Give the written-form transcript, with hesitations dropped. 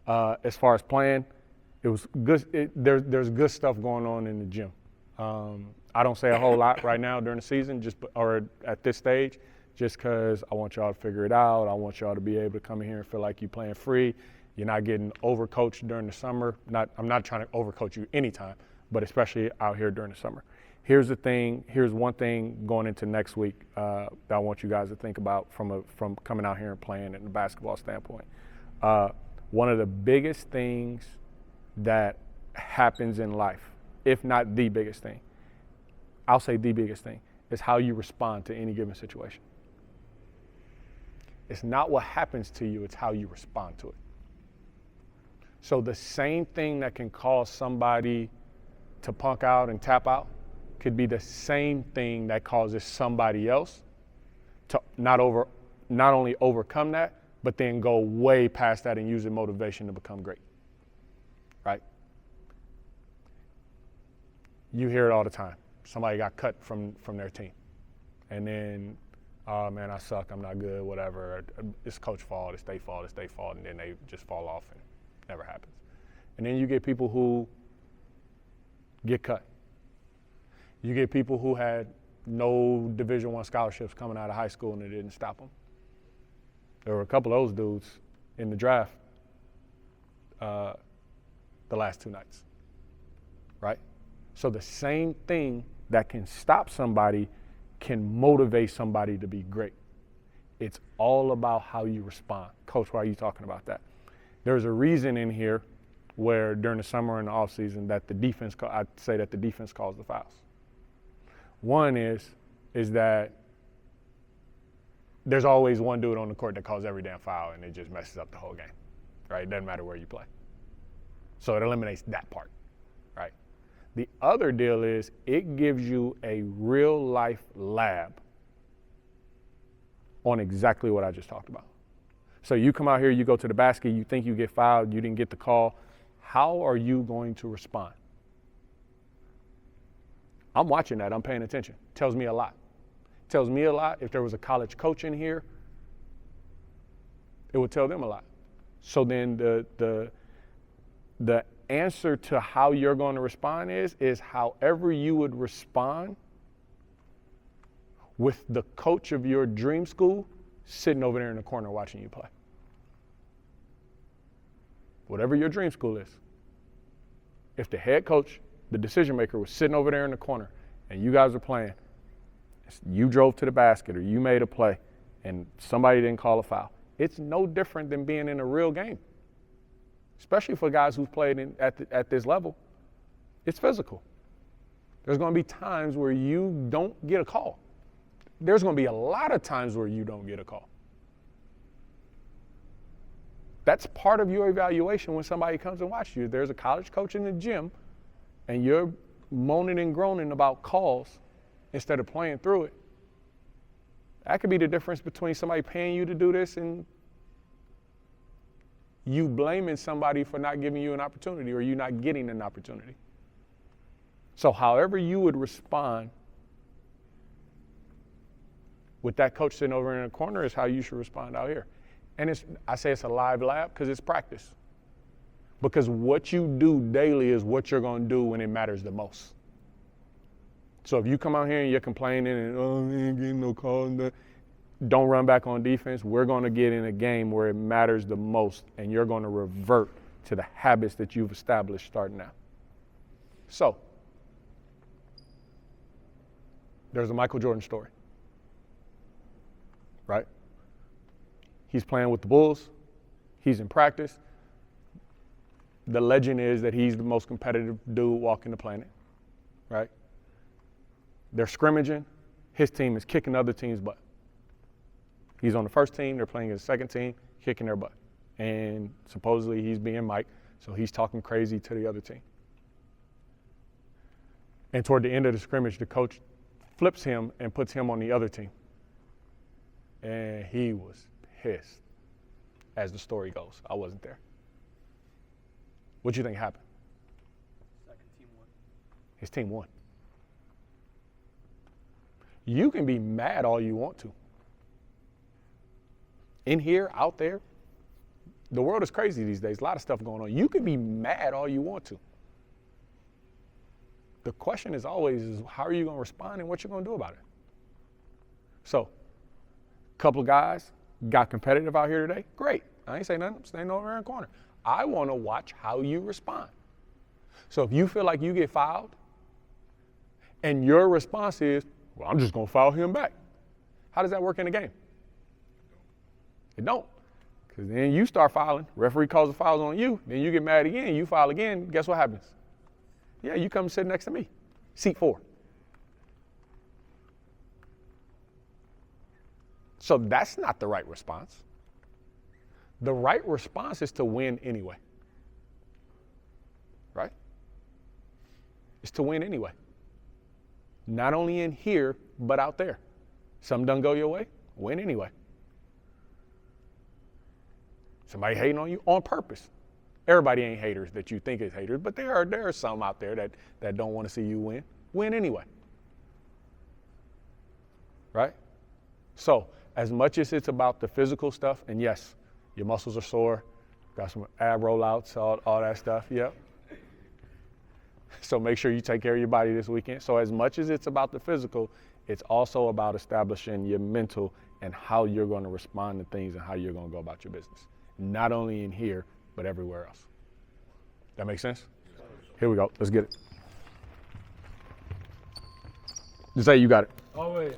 As far as playing, it was good. There's good stuff going on in the gym. I don't say a whole lot right now during the season, or at this stage, just because I want y'all to figure it out. I want y'all to be able to come in here and feel like you're playing free. You're not getting overcoached during the summer. I'm not trying to overcoach you anytime, but especially out here during the summer. Here's one thing going into next week that I want you guys to think about from coming out here and playing in the basketball standpoint. One of the biggest things that happens in life, if not the biggest thing, I'll say the biggest thing, is how you respond to any given situation. It's not what happens to you, it's how you respond to it. So the same thing that can cause somebody to punk out and tap out could be the same thing that causes somebody else to not only overcome that, but then go way past that and use the motivation to become great, right? You hear it all the time. Somebody got cut from their team. And then, oh man, I suck, I'm not good, whatever. It's coach's fault, it's their fault, and then they just fall off and it never happens. And then you get people who get cut. You get people who had no Division I scholarships coming out of high school and it didn't stop them. There were a couple of those dudes in the draft the last 2 nights, right? So the same thing that can stop somebody can motivate somebody to be great. It's all about how you respond. Coach, why are you talking about that? There's a reason in here where during the summer and the offseason that I'd say that the defense calls the fouls. One is that there's always one dude on the court that calls every damn foul and it just messes up the whole game, right? It doesn't matter where you play. So it eliminates that part, right? The other deal is it gives you a real life lab on exactly what I just talked about. So you come out here, you go to the basket, you think you get fouled, you didn't get the call. How are you going to respond? I'm watching that, I'm paying attention. Tells me a lot. Tells me a lot. If there was a college coach in here, it would tell them a lot. So then the answer to how you're going to respond is however you would respond with the coach of your dream school sitting over there in the corner watching you play. Whatever your dream school is. If the head coach, the decision maker, was sitting over there in the corner and you guys were playing, you drove to the basket or you made a play and somebody didn't call a foul, it's no different than being in a real game. Especially for guys who've played at this level. It's physical. There's going to be times where you don't get a call. There's going to be a lot of times where you don't get a call. That's part of your evaluation when somebody comes and watches you. There's a college coach in the gym and you're moaning and groaning about calls instead of playing through it. That could be the difference between somebody paying you to do this and you blaming somebody for not giving you an opportunity or you not getting an opportunity. So however you would respond with that coach sitting over in the corner is how you should respond out here. And I say it's a live lab because it's practice. Because what you do daily is what you're going to do when it matters the most. So if you come out here and you're complaining and, oh, I ain't getting no call, don't run back on defense. We're going to get in a game where it matters the most, and you're going to revert to the habits that you've established starting now. So there's a Michael Jordan story, right? He's playing with the Bulls. He's in practice. The legend is that he's the most competitive dude walking the planet, right? They're scrimmaging. His team is kicking other teams' butt. He's on the first team. They're playing his second team, kicking their butt. And supposedly he's being Mike, so he's talking crazy to the other team. And toward the end of the scrimmage, the coach flips him and puts him on the other team. And he was pissed, as the story goes. I wasn't there. What do you think happened? Second team won. His team won. You can be mad all you want to. In here, out there, The world is crazy these days. A lot of stuff going on. You can be mad all you want to. The question is always is how are you going to respond and what you're going to do about it? So, a couple of guys got competitive out here today. Great. I ain't saying nothing. I'm staying over in the corner. I want to watch how you respond. So if you feel like you get fouled and your response is, well, I'm just going to foul him back. How does that work in the game? It don't. Because then you start fouling, referee calls the fouls on you, then you get mad again, you foul again, guess what happens? Yeah, you come sit next to me, seat 4. So that's not the right response. The right response is to win anyway. Right? It's to win anyway. Not only in here, but out there. Something doesn't go your way, win anyway. Somebody hating on you on purpose. Everybody ain't haters that you think is haters, but there are some out there that don't want to see you win. Win anyway. Right? So, as much as it's about the physical stuff, and yes, your muscles are sore, got some ab rollouts, all that stuff, yep. So make sure you take care of your body this weekend. So as much as it's about the physical, it's also about establishing your mental and how you're going to respond to things and how you're going to go about your business. Not only in here, but everywhere else. That make sense? Here we go. Let's get it. Just say you got it. Always.